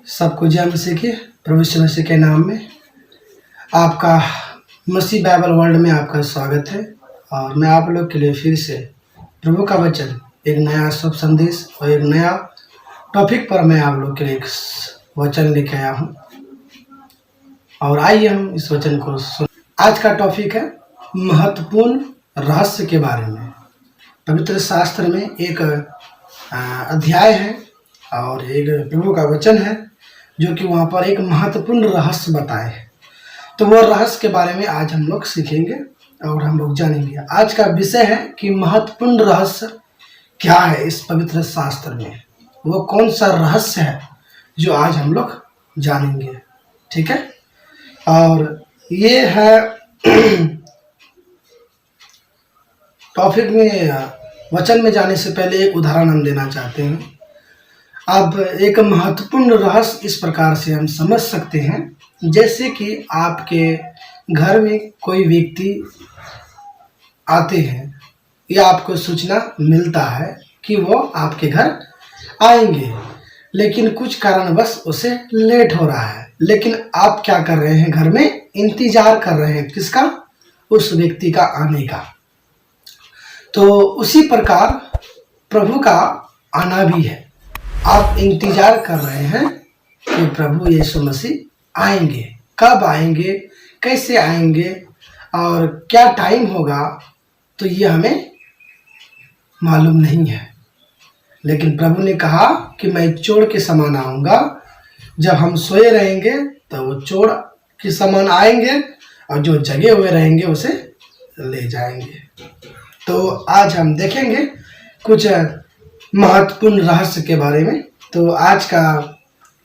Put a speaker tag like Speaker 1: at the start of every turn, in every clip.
Speaker 1: सबको जय मसीह की, प्रभु यीशु मसीह के नाम में आपका मसीह बाइबल वर्ल्ड में आपका स्वागत है। और मैं आप लोग के लिए फिर से प्रभु का वचन, एक नया शुभ संदेश और एक नया टॉपिक पर मैं आप लोग के लिए एक वचन लेके आया हूँ। और आइए हम इस वचन को सुन। आज का टॉपिक है महत्वपूर्ण रहस्य के बारे में। पवित्र शास्त्र में एक अध्याय है और एक प्रभु का वचन है जो कि वहाँ पर एक महत्वपूर्ण रहस्य बताए है। तो वो रहस्य के बारे में आज हम लोग सीखेंगे और हम लोग जानेंगे। आज का विषय है कि महत्वपूर्ण रहस्य क्या है इस पवित्र शास्त्र में, वो कौन सा रहस्य है जो आज हम लोग जानेंगे। ठीक है, और ये है टॉपिक में वचन में जाने से पहले एक उदाहरण हम देना चाहते हैं। अब एक महत्वपूर्ण रहस्य इस प्रकार से हम समझ सकते हैं, जैसे कि आपके घर में कोई व्यक्ति आते हैं या आपको सूचना मिलता है कि वो आपके घर आएंगे, लेकिन कुछ कारणवश उसे लेट हो रहा है। लेकिन आप क्या कर रहे हैं, घर में इंतजार कर रहे हैं किसका, उस व्यक्ति का आने का। तो उसी प्रकार प्रभु का आना भी है। आप इंतजार कर रहे हैं कि प्रभु यीशु मसीह आएंगे, कब आएंगे, कैसे आएंगे और क्या टाइम होगा, तो ये हमें मालूम नहीं है। लेकिन प्रभु ने कहा कि मैं चोर के समान आऊँगा। जब हम सोए रहेंगे तो वो चोर के समान आएंगे और जो जगे हुए रहेंगे उसे ले जाएंगे। तो आज हम देखेंगे कुछ महत्वपूर्ण रहस्य के बारे में। तो आज का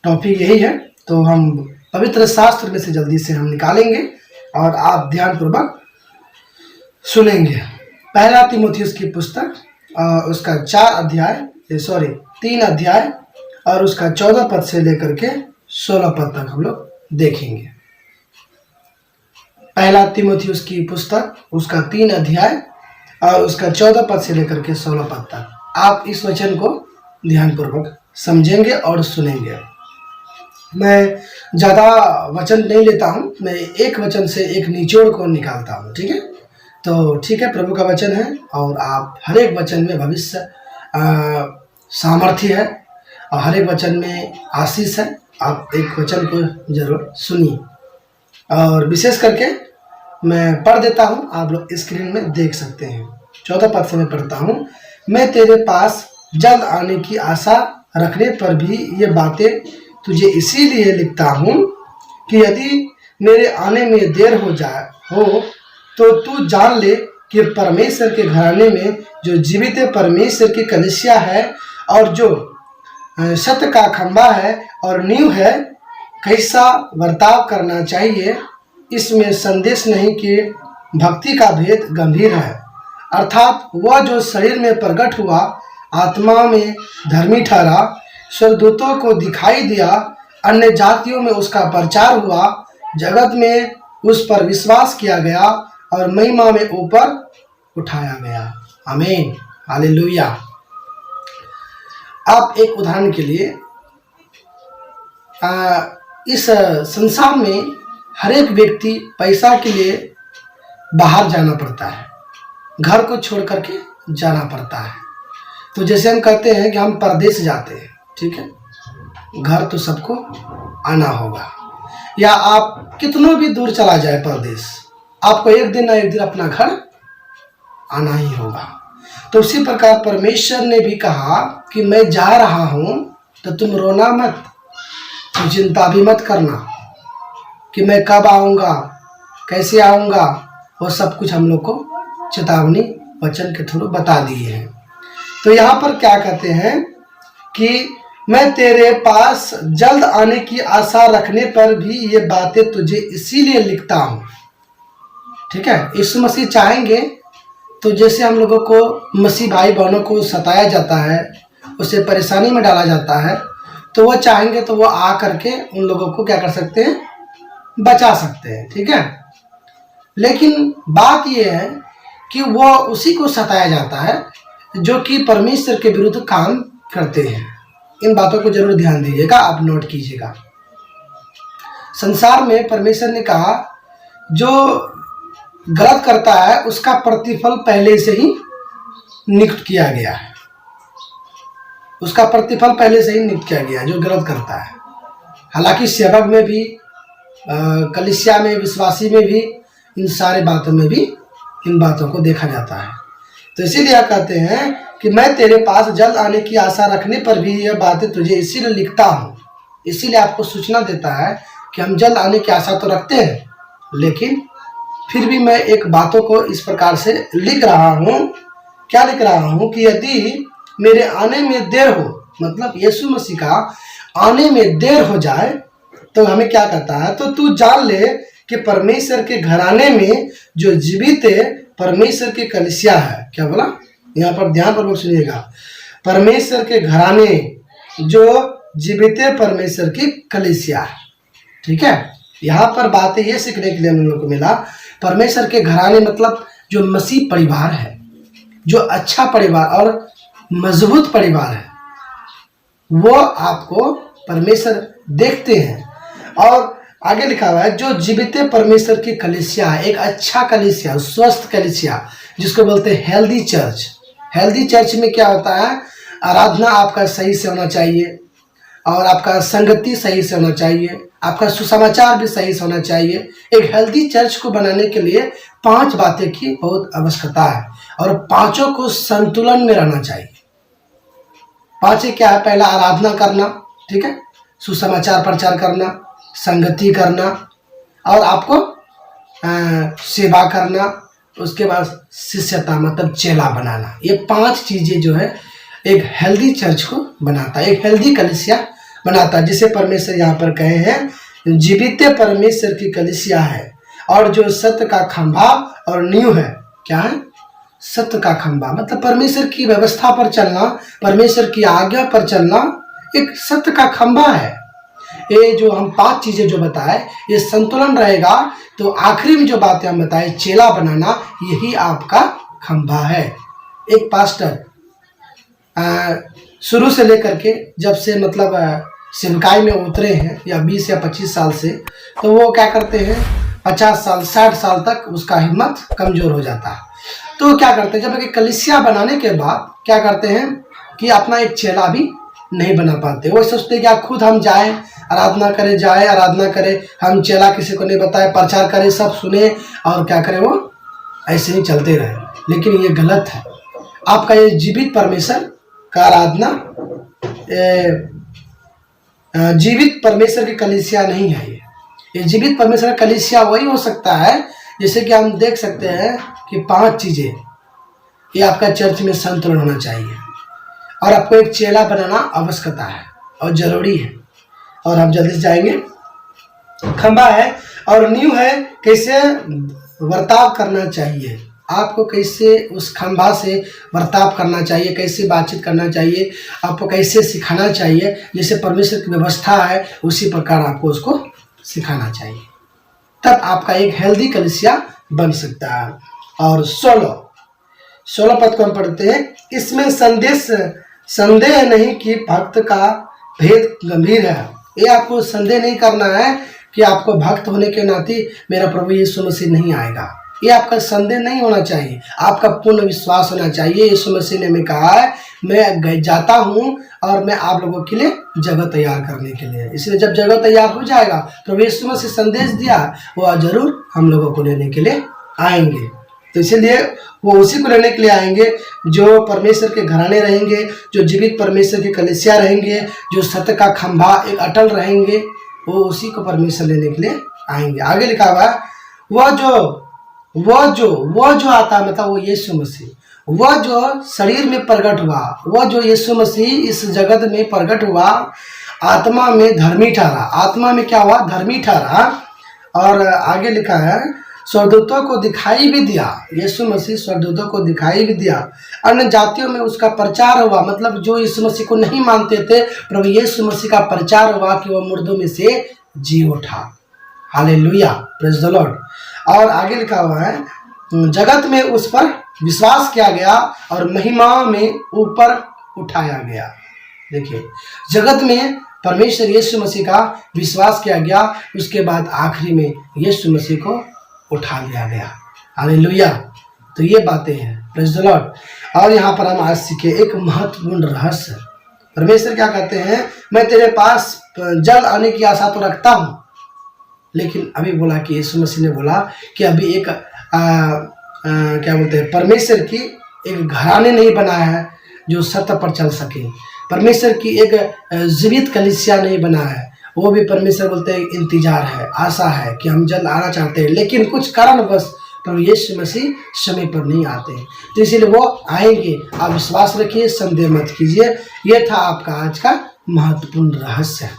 Speaker 1: टॉपिक यही है। तो हम पवित्र शास्त्र में से जल्दी से हम निकालेंगे और आप ध्यानपूर्वक सुनेंगे। पहला तीमुथियुस की पुस्तक उसका 3 अध्याय और उसका 14 पद से लेकर के 16 पद तक हम लोग देखेंगे। पहला तीमुथियुस की पुस्तक उसका 3 अध्याय और उसका 14 पद से लेकर के 16 पद तक आप इस वचन को ध्यानपूर्वक समझेंगे और सुनेंगे। मैं ज़्यादा वचन नहीं लेता हूँ, मैं एक वचन से एक निचोड़ को निकालता हूँ। ठीक है, तो ठीक है, प्रभु का वचन है और आप हर एक वचन में भविष्य सामर्थ्य है और हर एक वचन में आशीष है। आप एक वचन को जरूर सुनिए। और विशेष करके मैं पढ़ देता हूँ, आप लोग स्क्रीन में देख सकते हैं। 14 पद से मैं पढ़ता हूँ। मैं तेरे पास जल्द आने की आशा रखने पर भी ये बातें तुझे इसीलिए लिखता हूँ कि यदि मेरे आने में देर हो तो तू जान ले कि परमेश्वर के घराने में जो जीवित परमेश्वर की कलीसिया है और जो सत्य का खंभा है और नींव है, कैसा बर्ताव करना चाहिए, इसमें संदेश नहीं कि भक्ति का भेद गंभीर है। अर्थात वह जो शरीर में प्रकट हुआ, आत्मा में धर्मी ठहरा, स्वर्गदूतों को दिखाई दिया, अन्य जातियों में उसका प्रचार हुआ, जगत में उस पर विश्वास किया गया और महिमा में ऊपर उठाया गया। आमीन, हालेलुया। आप एक उदाहरण के लिए इस संसार में हर एक व्यक्ति पैसा के लिए बाहर जाना पड़ता है, घर को छोड़ करके जाना पड़ता है। तो जैसे हम कहते हैं कि हम परदेश जाते हैं, ठीक है, घर तो सबको आना होगा, या आप कितनों भी दूर चला जाए परदेश, आपको एक दिन ना एक दिन अपना घर आना ही होगा। तो उसी प्रकार परमेश्वर ने भी कहा कि मैं जा रहा हूँ, तो तुम रोना मत, तुम चिंता भी मत करना कि मैं कब आऊँगा, कैसे आऊँगा। वो सब कुछ हम लोग को चेतावनी वचन के थ्रू बता दिए हैं। तो यहाँ पर क्या कहते हैं कि मैं तेरे पास जल्द आने की आशा रखने पर भी ये बातें तुझे इसीलिए लिखता हूँ। ठीक है, यीशु मसीह चाहेंगे तो जैसे हम लोगों को मसीह भाई बहनों को सताया जाता है, उसे परेशानी में डाला जाता है, तो वो चाहेंगे तो वो आ करके उन लोगों को क्या कर सकते हैं, बचा सकते हैं। ठीक है, लेकिन बात ये है कि वो उसी को सताया जाता है जो कि परमेश्वर के विरुद्ध काम करते हैं। इन बातों को जरूर ध्यान दीजिएगा, आप नोट कीजिएगा। संसार में परमेश्वर ने कहा जो गलत करता है उसका प्रतिफल पहले से ही नियुक्त किया गया है, उसका प्रतिफल पहले से ही नियुक्त किया गया है जो गलत करता है। हालांकि सेवक में भी, कलीसिया में, विश्वासी में भी, इन सारे बातों में भी इन बातों को देखा जाता है। तो इसीलिए कहते हैं कि मैं तेरे पास जल्द आने की आशा रखने पर भी यह बातें तुझे इसीलिए लिखता हूँ, इसीलिए आपको सूचना देता है कि हम जल्द आने की आशा तो रखते हैं, लेकिन फिर भी मैं एक बातों को इस प्रकार से लिख रहा हूँ। क्या लिख रहा हूँ कि यदि मेरे आने में देर हो, मतलब यीशु मसीह का आने में देर हो जाए तो हमें क्या कहता है, तो तू जान ले कि परमेश्वर के घराने में जो जीवित परमेश्वर की कलीसिया है। क्या बोला, यहाँ पर ध्यानपूर्वक सुनिएगा, परमेश्वर के घराने जो जीवित परमेश्वर की कलीसिया है। ठीक है, यहाँ पर बातें ये सीखने के लिए हम लोग को मिला, परमेश्वर के घराने मतलब जो मसीह परिवार है, जो अच्छा परिवार और मजबूत परिवार है, वो आपको परमेश्वर देखते हैं। और आगे लिखा हुआ है जो जीवित परमेश्वर की कलीसिया है, एक अच्छा कलीसिया, स्वस्थ कलीसिया, जिसको बोलते हैं हेल्दी चर्च। हेल्दी चर्च में क्या होता है, आराधना आपका सही से होना चाहिए, और आपका संगति सही से होना चाहिए, आपका सुसमाचार भी सही से होना चाहिए। एक हेल्दी चर्च को बनाने के लिए 5 बातें की बहुत आवश्यकता है, और पांचों को संतुलन में रहना चाहिए। 5 क्या है, पहला आराधना करना, ठीक है, सुसमाचार प्रचार करना, संगति करना, और आपको सेवा करना, उसके बाद शिष्यता मतलब चेला बनाना। ये 5 चीजें जो है एक हेल्दी चर्च को बनाता है, एक हेल्दी कलीसिया बनाता है, जिसे परमेश्वर यहाँ पर कहे हैं जीवित परमेश्वर की कलीसिया है, और जो सत्य का खंभा और नींव है। क्या है, सत्य का खंभा मतलब परमेश्वर की व्यवस्था पर चलना, परमेश्वर की आज्ञा पर चलना एक सत्य का खंभा है। ये जो हम 5 चीजें जो बताए, ये संतुलन रहेगा तो आखिरी में जो बातें हम बताए, चेला बनाना, यही आपका खंभा है। एक पास्टर शुरू से लेकर के जब से मतलब सेवकाई में उतरे हैं, या 20 या 25 साल से, तो वो क्या करते हैं 50 साल 60 साल तक उसका हिम्मत कमजोर हो जाता है। तो क्या करते हैं, जब एक कलीसिया बनाने के बाद क्या करते हैं कि अपना एक चेला भी नहीं बना पाते। वो सोचते कि खुद हम जाएं, आराधना करें, जाए आराधना करें, हम चेला किसी को नहीं बताए, प्रचार करें, सब सुने, और क्या करें, वो ऐसे ही चलते रहे। लेकिन ये गलत है। आपका ये जीवित परमेश्वर का आराधना, जीवित परमेश्वर की कलीसिया नहीं है। ये जीवित परमेश्वर का कलीसिया वही हो सकता है, जैसे कि हम देख सकते हैं कि 5 चीजें ये आपका चर्च में संतुलन होना चाहिए, और आपको एक चेला बनाना आवश्यकता है और जरूरी है। और हम जल्दी से जाएंगे। खंभा है और नींव है, कैसे बर्ताव करना चाहिए, आपको कैसे उस खंभा से बर्ताव करना चाहिए, कैसे बातचीत करना चाहिए, आपको कैसे सिखाना चाहिए, जैसे परमेश्वर की व्यवस्था है उसी प्रकार आपको उसको सिखाना चाहिए। तब आपका एक हेल्दी कलीसिया बन सकता है। और 16 पद को हम पढ़ते हैं, इसमें संदेह नहीं कि भक्त का भेद गंभीर है। ये आपको संदेह नहीं करना है कि आपको भक्त होने के नाते मेरा प्रभु यीशु मसीह नहीं आएगा। ये आपका संदेह नहीं होना चाहिए, आपका पूर्ण विश्वास होना चाहिए। यीशु मसीह ने हमें कहा है मैं जाता हूँ और मैं आप लोगों के लिए जगह तैयार करने के लिए। इसलिए जब जगह तैयार हो जाएगा, प्रभु यीशु मसीह संदेश दिया, वो जरूर हम लोगों को लेने के लिए आएंगे। तो इसीलिए वो उसी को लेने के लिए आएंगे जो परमेश्वर के घराने रहेंगे, जो जीवित परमेश्वर की कलीसिया रहेंगे, जो सत्य का खंभा एक अटल रहेंगे, वो उसी को परमेश्वर लेने के लिए आएंगे। आगे लिखा हुआ है, वह जो आता है, मतलब वो यीशु मसीह, वह जो शरीर में प्रकट हुआ, वह जो यीशु मसीह इस जगत में प्रकट हुआ, आत्मा में धर्मी ठहरा। आत्मा में क्या हुआ, धर्मी ठहरा। और आगे लिखा है, स्वर्गदूतों को दिखाई भी दिया। यीशु मसीह स्वर्गदूतों को दिखाई भी दिया। अन्य जातियों में उसका प्रचार हुआ, मतलब जो यीशु मसीह को नहीं मानते थे, प्रभु यीशु मसीह का प्रचार हुआ कि वह मुर्दों में से जी उठा। Hallelujah, praise the Lord. और आगे लिखा हुआ है, जगत में उस पर विश्वास किया गया और महिमा में ऊपर उठाया गया। देखिए, जगत में परमेश्वर यीशु मसीह का विश्वास किया गया, उसके बाद आखिरी में यीशु मसीह को उठा लिया गया। हालेलुया। तो ये बातें हैं, प्रेज़ द लॉर्ड। और यहाँ पर हम आज सीखे एक महत्वपूर्ण रहस्य। परमेश्वर क्या कहते हैं, मैं तेरे पास जल्द आने की आशा तो रखता हूँ, लेकिन अभी बोला कि यीशु मसीह ने बोला कि अभी एक क्या बोलते हैं, परमेश्वर की एक घराने नहीं बनाया है जो सत्य पर चल सके। परमेश्वर की एक जीवित कलीसिया नहीं बना है, वो भी परमेश्वर बोलते हैं इंतजार है, आशा है कि हम जल्द आना चाहते हैं, लेकिन कुछ कारणवश प्रभु यीशु मसीह समय पर नहीं आते हैं। तो इसीलिए वो आएंगे, आप विश्वास रखिए, संदेह मत कीजिए। ये था आपका आज का महत्वपूर्ण रहस्य।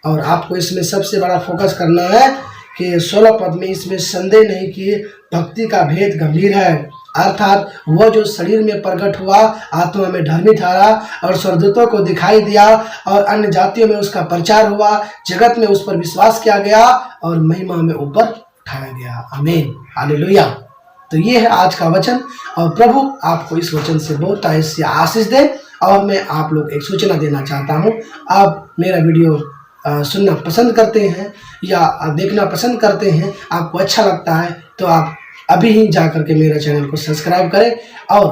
Speaker 1: और आपको इसमें सबसे बड़ा फोकस करना है कि 16 पद में इसमें संदेह नहीं कि भक्ति का भेद गंभीर है, अर्थात वह जो शरीर में प्रकट हुआ, आत्मा में धर्मी ठहरा और स्वर्गदूतों को दिखाई दिया और अन्य जातियों में उसका प्रचार हुआ, जगत में उस पर विश्वास किया गया और महिमा में ऊपर उठाया गया। आमीन, हालेलुया। तो ये है आज का वचन, और प्रभु आपको इस वचन से बहुत ऐसी आशीष दे। और मैं आप लोग एक सूचना देना चाहता हूँ, आप मेरा वीडियो सुनना पसंद करते हैं या देखना पसंद करते हैं, आपको अच्छा लगता है, तो आप अभी ही जा करके मेरे चैनल को सब्सक्राइब करें और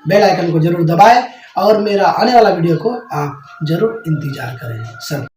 Speaker 1: बेल आइकन को जरूर दबाएं, और मेरा आने वाला वीडियो को आप जरूर इंतजार करें। सब